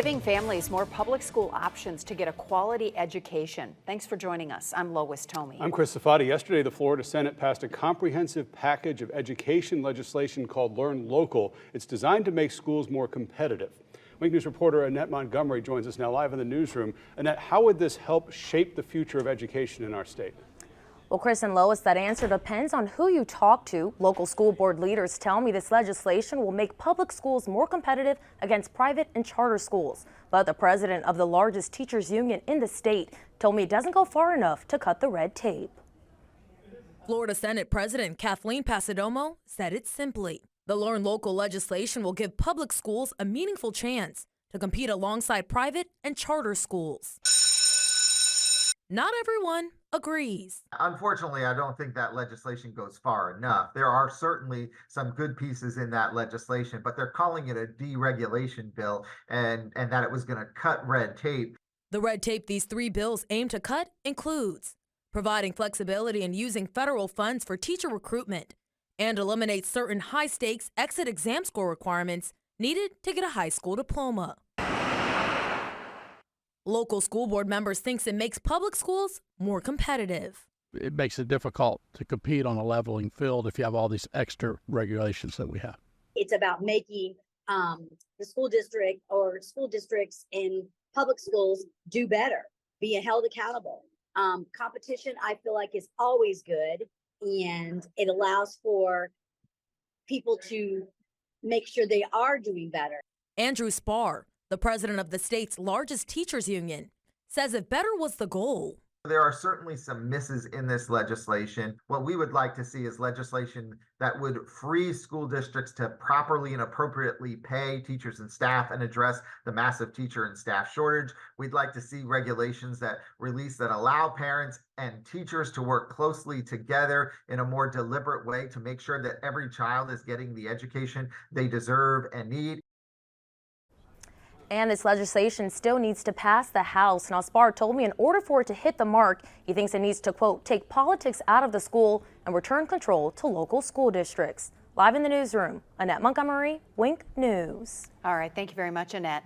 Giving families more public school options to get a quality education. Thanks for joining us. I'm Lois Tomey. I'm Chris Safadi. Yesterday, the Florida Senate passed a comprehensive package of education legislation called Learn Local. It's designed to make schools more competitive. Wink News reporter Annette Montgomery joins us now live in the newsroom. Annette, how would this help shape the future of education in our state? Well, Chris and Lois, that answer depends on who you talk to. Local school board leaders tell me this legislation will make public schools more competitive against private and charter schools. But the president of the largest teachers union in the state told me it doesn't go far enough to cut the red tape. Florida Senate President Kathleen Passidomo said it simply. The Learn Local legislation will give public schools a meaningful chance to compete alongside private and charter schools. Not everyone agrees. Unfortunately, I don't think that legislation goes far enough. There are certainly some good pieces in that legislation, but they're calling it a deregulation bill and that it was going to cut red tape. The red tape these three bills aim to cut includes providing flexibility in using federal funds for teacher recruitment and eliminate certain high-stakes exit exam score requirements needed to get a high school diploma. Local school board members thinks it makes public schools more competitive. It makes it difficult to compete on a leveling field if you have all these extra regulations that we have. It's about making the school district or school districts in public schools do better, being held accountable. Competition, I feel like, is always good, and it allows for people to make sure they are doing better. Andrew Spar, the president of the state's largest teachers union, says if better was the goal. There are certainly some misses in this legislation. What we would like to see is legislation that would free school districts to properly and appropriately pay teachers and staff and address the massive teacher and staff shortage. We'd like to see regulations that allow parents and teachers to work closely together in a more deliberate way to make sure that every child is getting the education they deserve and need. And this legislation still needs to pass the House. Now, Spar told me in order for it to hit the mark, he thinks it needs to, quote, take politics out of the school and return control to local school districts. Live in the newsroom, Annette Montgomery, Wink News. All right, thank you very much, Annette.